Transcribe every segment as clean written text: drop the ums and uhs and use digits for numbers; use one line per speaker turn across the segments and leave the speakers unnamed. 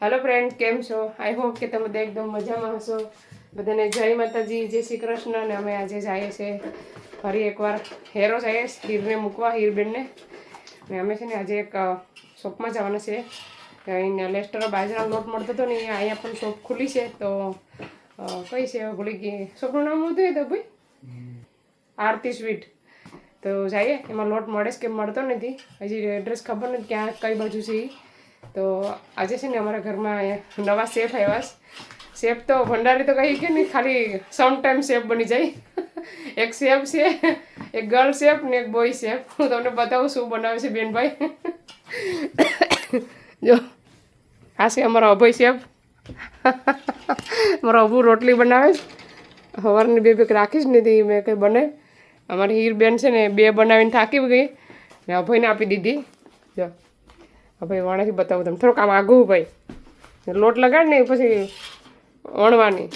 Hello friends, केम छो? I hope કે તમે બધા એકદમ મજામાં હશો. બધાને જય માતાજી, જય શ્રી કૃષ્ણ. અને અમે આજે જઈએ છીએ ફરી એકવાર હેરો જઈએ હીરને મૂકવા, હીરબેનને. ને અમે છે ને આજે એક શોપમાં જવાના છે. અહીંયા લેસ્ટર બાજરાનો લોટ મળતો હતો ને અહીંયા પણ શોપ ખુલી છે. તો કઈ છે ભૂલી ગઈ, શોપનું નામ હતું તો ભાઈ આરતી સ્વીટ. તો જઈએ, એમાં લોટ મળે છે કે મળતો નથી, હજી એડ્રેસ ખબર નથી ક્યાં કઈ બાજુ છે એ. તો આજે છે ને અમારા ઘરમાં નવા શેફ આવ્યા. શેફ તો ભંડારી તો કહી કે નહીં, ખાલી સમ ટાઈમ શેફ બની જાય. એક શેફ છે, એક ગર્લ શેફ ને એક બોય શેફ. હું તમને બતાવું શું બનાવે છે બેનભાઈ. જો આ છે અમારો અભય શેફ. મારો અભુ રોટલી બનાવે છે. સવારની બે રાખીશ નથી મેં કંઈ બને. અમારી હીરબેન છે ને બે બનાવીને થાકી ગઈ ને અભયને આપી દીધી. જો ભાઈ વણાથી બતાવું તમને, થોડુંક આમ આઘું ભાઈ લોટ લગાડ ને પછી વણવાની.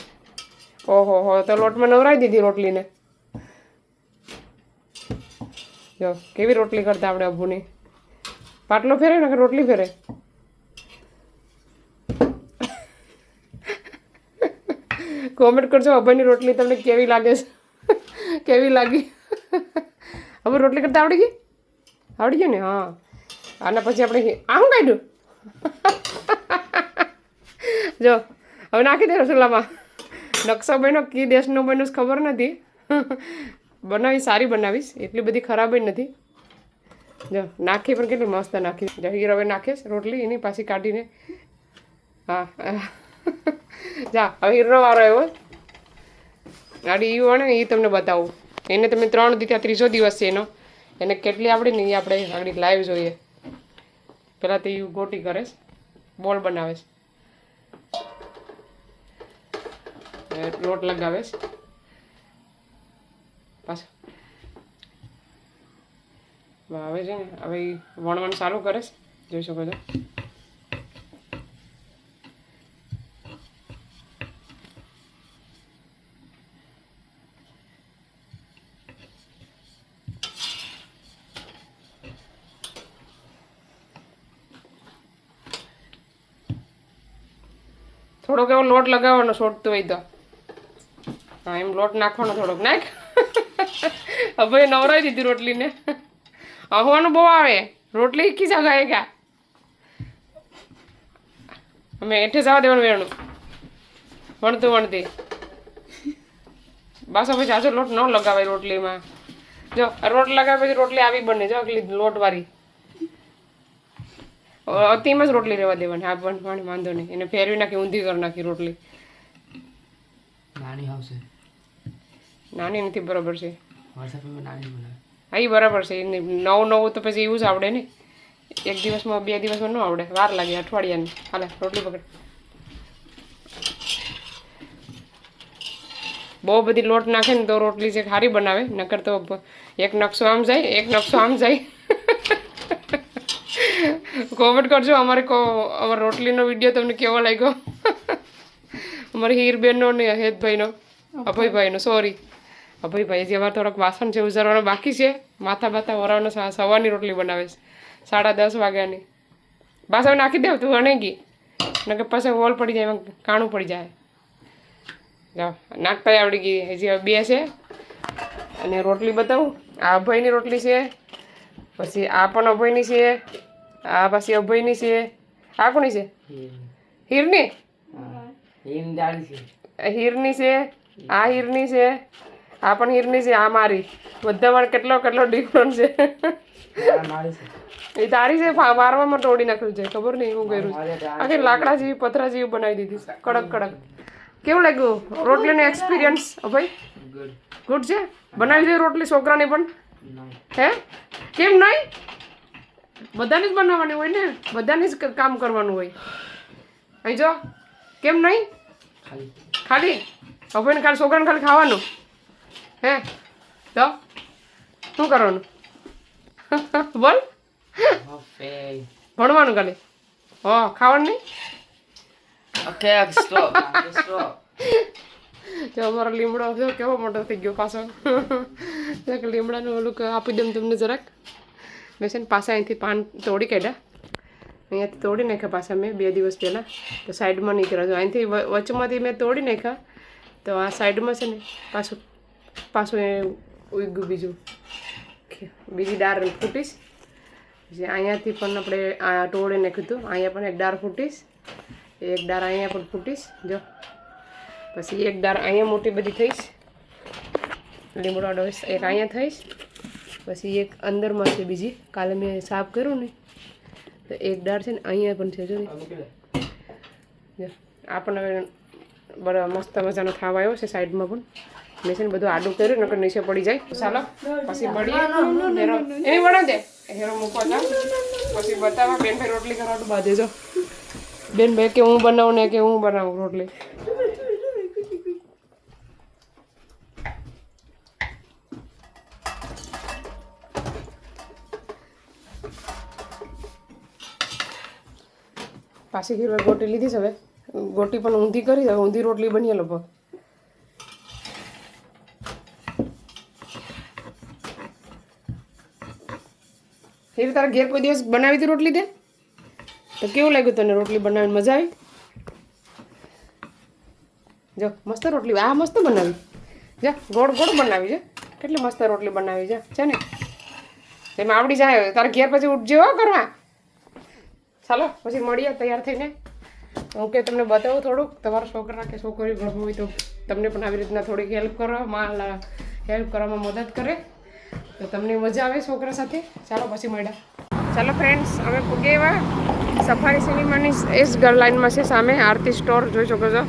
ઓહો હો, તો લોટમાં નવરાવી દીધી રોટલીને. જો કેવી રોટલી કરતા આપણે અભુની. પાટલો ફેરે ને રોટલી ફેરે. કોમેન્ટ કરજો અભયની રોટલી તમને કેવી લાગે છે, કેવી લાગી. હવે રોટલી કરતા આવડી ગઈ? આવડી ગયું ને? હા. આના પછી આપણે આ શું કાઢ્યું? જો હવે નાખી દે રસોડામાં. નકશો બન્યો કી દેશનો બન્યો ખબર નથી. બનાવી સારી બનાવીશ, એટલી બધી ખરાબ જ નથી. જો નાખી પણ કેટલી મસ્ત નાખી. જો હીર હવે નાખીશ રોટલી એની પાછી કાઢીને. હા જા હવે હીરનો વારો આવ્યો. ગાડી એ વણે ને એ તમને બતાવું. એને તમે 3 દીધા, ત્રીજો દિવસ છે એનો. એને કેટલી આવડે ને એ આપણે આગળ લાઈવ જોઈએ. પહેલાં તો એ ગોટી કરે છે, બોલ બનાવે છે, લોટ લગાવે છે પાછું. હવે છે ને હવે વણવાનું ચાલુ કરે છે, જોઈ શકો છો. થોડોક એવો લોટ લગાવવાનો છોડતો હોય તો. હા એમ લોટ નાખવાનો થોડોક. નાખ. હવે નવરાવી દીધી રોટલીને. હવાનું બહુ આવે, રોટલી એકી જગાએ ગયા. અમે એઠે જવા દેવાનું વેણું વણતું વણતી. બસ હવે જાજો લોટ ન લગાવાય રોટલીમાં. જો રોટ લગાવે પછી રોટલી આવી બને. જો લોટવાળી અતિમાં જ રોટલી રહેવા દેવાની. હા પણ પાણી વાંધો નહીં, એને ફેરવી નાખી, ઊંધી કરી નાખી રોટલી.
નાની આવશે,
નાની નથી, બરાબર છે.
નાની
હા એ બરાબર છે. નવું તો પછી એવું જ આવડે ને. એક દિવસમાં 2 દિવસમાં ન આવડે, વાર લાગે અઠવાડિયાની. હાલે રોટલી પકડ. બહુ બધી લોટ નાખે ને તો રોટલી છે સારી બનાવે, નકર તો એક નકશો આમ જાય, એક નકશો આમ જાય. કોમેન્ટ કરજો અમારી રોટલીનો વિડીયો તમને કેવો લાગ્યો. અમારી હીરબેનનો ને હેતભાઈનો, અભયભાઈનો. સોરી અભયભાઈ, જે અમારે થોડાક વાસણ છે ઉજારવાના બાકી છે. માથા વરાવાનો. સવારની રોટલી બનાવે છે 10:30 વાગ્યાની. બસ હવે નાખી દેવ તું અણેગી, નકર પછી હોલ પડી જાય, એમાં કાણું પડી જાય. જાઓ નાખતા આવડી ગઈ. હજી હવે 2 છે. અને રોટલી બતાવું. આ અભયની રોટલી છે, પછી આ પણ અભયની છે, આ પછી અભયની છે. આ કોની છે? હીરની. હીરની છે, આ હીરની છે, આ પણ હીરની છે, આ મારી. બધામાં કેટલો ડિફરન્સ છે. એ તારી છે, વારવામાં તોડી નાખ્યું છે. ખબર નહીં હું કર્યું છે. આખી લાકડા જેવી પથરા જેવી બનાવી દીધી, કડક. કેવું લાગ્યું રોટલીનો એક્સપિરિયન્સ અભય? ગુડ છે. બનાવી દે રોટલી છોકરાની પણ. હે કેમ નહીં? બધાની જ બનાવવાની હોય ને, બધાની જ કામ કરવાનું હોય. અહીં જો કેમ નહીં? ખાલી અભયને ખાલી છોકરાને ખાલી ખાવાનું. હે તો શું કરવાનું? બોલ. ભણવાનું ખાલી. ખાવાનું નહીં. જો અમારો લીમડો જો કેવો મોટો થઈ ગયો પાછો. લીમડાનું ઓલું આપી દઉં તમને જરાક. મેં છે ને પાછા અહીંથી પાન તોડી કાઢ્યા. અહીંયાથી તોડી નાખ્યા પાછા મેં 2 દિવસ પહેલાં, તો સાઈડમાં નીકળ્યા જો અહીંથી વચમાંથી મેં તોડી નાખ્યા, તો આ સાઈડમાં છે ને પાછું એ ઉગ્યું બીજી ડાળ ફૂટીશ. પછી અહીંયાથી પણ આપણે આ તોડી નાખ્યું હતું, અહીંયા પણ એક ડાળ ફૂટીશ, એક ડાળ અહીંયા પણ ફૂટીશ જો. પછી એક ડાળ અહીંયા મોટી બધી થઈશ, લીમડો ડોઈશ, એક અહીંયા થઈશ. પછી એક અંદરમાં છે બીજી, કાલે મેં સાફ કર્યું ને તો એક ડાળ છે ને અહીંયા પણ છે જો ને. આ પણ હવે બરાબર મસ્ત મજાનો થાવ આવ્યો છે. સાઈડમાં પણ મેં છે ને બધું આડું કર્યું, નકર નીચે પડી જાય. ચાલો પછી મળીએ. હેરો એની વડા દે, હેરો મૂકવા જાવ પછી બતાવવા. બેન ભાઈ રોટલી કરવાનું બાંધે જો. બેન ભાઈ કે હું બનાવું ને કે હું બનાવું રોટલી. પાછી ઘી ગોટી લીધી છે. હવે ગોટી પણ ઊંધી કરી, હવે ઊંધી રોટલી બની લગભગ. એવી તારા ઘેર કોઈ દિવસ બનાવી હતી રોટલી? તે તો કેવું લાગ્યું તને રોટલી બનાવીને? મજા આવી? જો મસ્ત રોટલી, આ મસ્ત બનાવી. જા ગોળ ગોળ બનાવી છે, કેટલી મસ્ત રોટલી બનાવી છે ને. એમાં આવડી જાય. તારા ઘેર પછી ઉઠજો કરવા. ચાલો પછી મળીએ તૈયાર થઈને. હું કે તમને બતાવું થોડુંક, તમારા છોકરા કે છોકરી ગર્ભ હોય તો તમને પણ આવી રીતના થોડીક હેલ્પ કરો, હેલ્પ કરવામાં મદદ કરે તો તમને મજા આવે છોકરા સાથે. ચાલો પછી મળ્યા. ચાલો ફ્રેન્ડ્સ, અમે પૂગે એવા સફારી સિનેમાની એસ ગર્લ લાઇનમાં છે સામે આરતી સ્ટોર જોઈ શકો છો.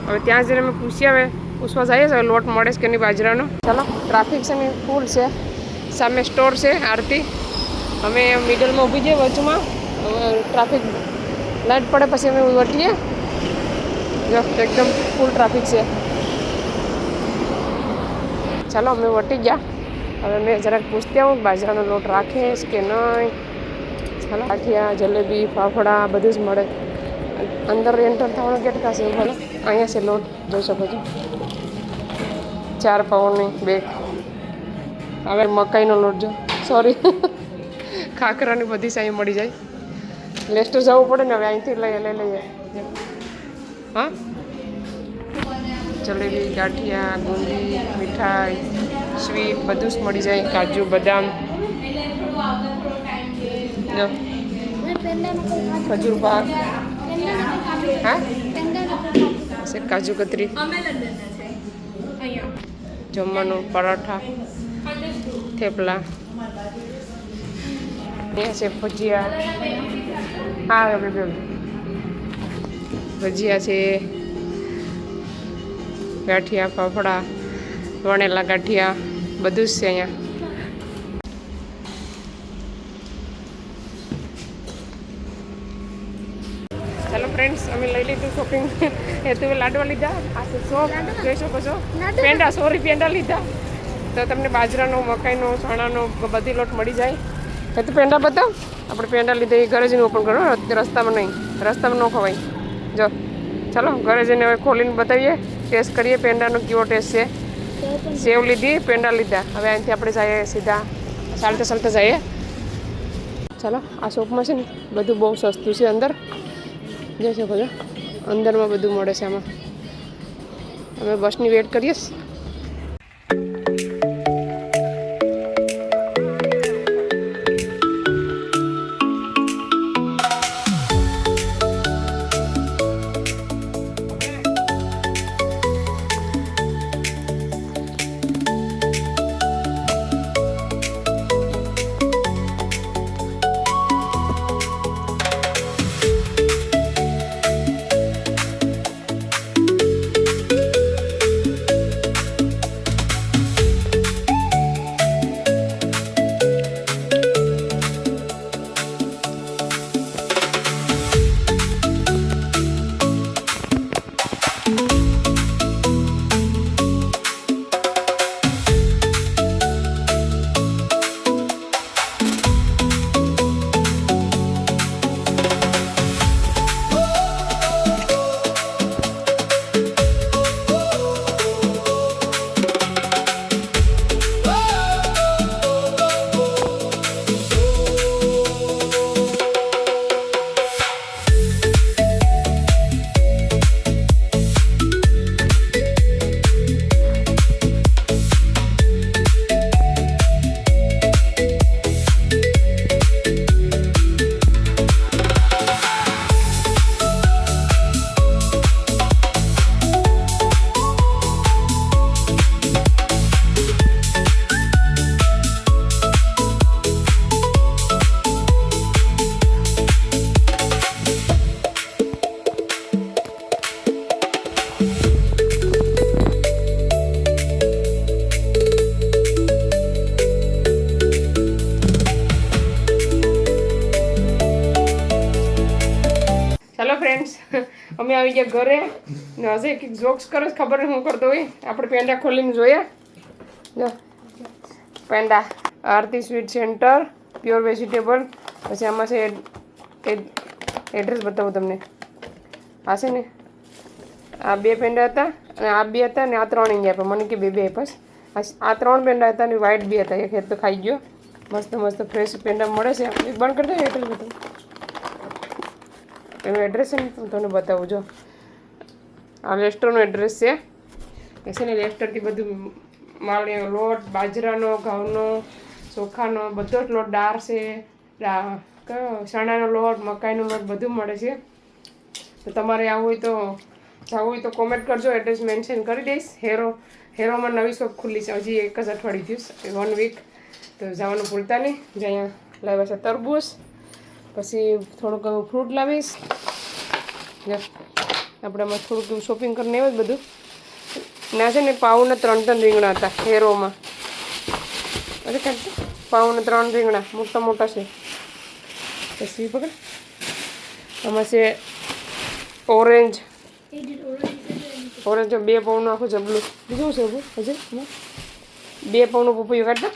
હવે ત્યાં જઈને અમે પૂછવા જઈએ છીએ લોટ મળે છે કે નહીં બાજરાનો. ચાલો ટ્રાફિક છે ને ફૂલ છે, સામે સ્ટોર છે આરતી. અમે મિડલમાં ઊભી જઈએ વચમાં, ટ્રાફિક લાઈટ પડે પછી અમે વટીએ. જો એકદમ ફૂલ ટ્રાફિક છે. ચાલો અમે વટી ગયા. હવે મેં જરાક પૂછતી આવું બાજરાનો લોટ રાખે કે નહીં. ચાલો ગાંઠિયા, જલેબી, ફાફડા બધું જ મળે. અંદર એન્ટર થવાનો ગેટ પાસે ભલે અહીંયા છે લોટ જોઈ શકો છો. 4 પાઉની બેગ. હવે મકાઈનો લોટ જો, સોરી ખાખરાની બધી સાઈ મળી જાય. લેસ્ટર જવું પડે ને હવે અહીંથી લઈએ. હા જલેબી, ગાંઠિયા, બુંદી, મીઠાઈ, સ્વીટ બધું જ મળી જાય. કાજુ બદામ, ખજૂર પાક, હા કાજુ કતરી, જમવાનું પરાઠા, થેપલા, અહીંયા છે ભજીયા. હા ભજીયા છે, ગાંઠિયા, ફાફડા, વણેલા ગાંઠિયા બધું જ છે અહીંયા. ચાલો ફ્રેન્ડ્સ, અમે લઈ લીધું શોપિંગ. હેતુએ લાડવા લીધા. આ સો જોઈ શકો છો પેંડા, 100 પેંડા લીધા. તો તમને બાજરાનો, મકાઈનો, ચણાનો બધી લોટ મળી જાય. હેતુ પેંડા બતાવ. આપણે પેંડા લીધા એ ઘરે જઈને ઓપન કરો, રસ્તામાં નહીં, રસ્તામાં ન ખવાય. જો ચાલો ઘરે જઈને હવે ખોલીને બતાવીએ, ટેસ્ટ કરીએ પેંડાનો કેવો ટેસ્ટ છે. સેવ લીધી, પેંડા લીધા. હવે અહીંથી આપણે જઈએ સીધા ચાલતા જઈએ. ચાલો આ શોપમાં છે ને બધું બહુ સસ્તું છે. અંદર જોઈ શકો છો, અંદરમાં બધું મળે છે. આમાં અમે બસની વેટ કરીએ. અમે આવી ગયા ઘરે ને હજી એક જોક્સ કરે છે, ખબર નહીં શું કરતો હોય. આપણે પેંડા ખોલીને જોઈએ. જો પેંડા આરતી સ્વીટ સેન્ટર પ્યોર વેજીટેબલ. પછી આમાં છે એડ્રેસ બતાવું તમને. આ છે ને આ 2 પેંડા હતા અને આ 2 હતા ને આ 3 અહીંયા આપ્યા. મને કે 2 આપ્યા. આ 3 પેંડા હતા અને વ્હાઈટ 2 હતા. એક હેત તો ખાઈ ગયો. મસ્ત મસ્ત ફ્રેશ પેંડા મળે છે. બંધ કરી દો એટલે બધું એનું એડ્રેસ છે ને હું તમને બતાવું. જો આ લેસ્ટરનું એડ્રેસ છે. એ છે ને લેસ્ટરથી બધું માલ લોટ બાજરાનો ઘઉંનો ચોખાનો બધો જ લોટ દાળ છે, ચણાનો લોટ મકાઈનો લોટ બધું મળે છે. તો તમારે આવવું હોય તો જવું હોય તો કોમેન્ટ કરજો, એડ્રેસ મેન્શન કરી દઈશ. હેરોમાં નવી શોપ ખુલ્લી છે, હજી 1 જ અઠવાડિયું થયું, 1 વીક. તો જવાનું ભૂલતા નહીં. જે અહીંયા લાવ્યા છે તરબૂચ, પછી થોડુંક ફ્રૂટ લાવીશ. આપણે આમાં થોડુંક શોપિંગ કરીને આવ્યું જ બધું. ના છે ને પાઉના 3 રીંગણા હતા હેરોમાં. અરે કાંઈ પાઉના 3 રીંગણા મોટા મોટા છે. પછી પકડ આમાં છે ઓરેન્જ 2 પાઉનું આખું જબલું. બીજું છે હજી 2 પાઉનું પપૈયું કાઢતા.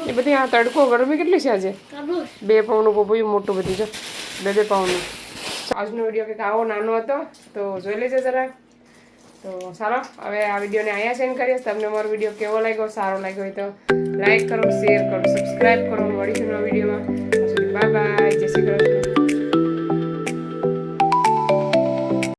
એ બધી આ તડકો ગરમી કેટલી છે આજે. 2 પાઉનું પપૈયું મોટું બધી જો 2 પાઉનું. આજનો વિડીયો કંઈક આવો નાનો હતો તો જોઈ લેજો જરાક. તો ચાલો હવે આ વિડીયોને અહીંયા સેન્ડ કરીશ. તમને મારો વિડીયો કેવો લાગ્યો, સારો લાગ્યો હોય તો લાઈક કરો, શેર કરો, સબસ્ક્રાઈબ કરો. મળીશું નવા વિડીયોમાં. બાય બાય, જય શ્રી કૃષ્ણ.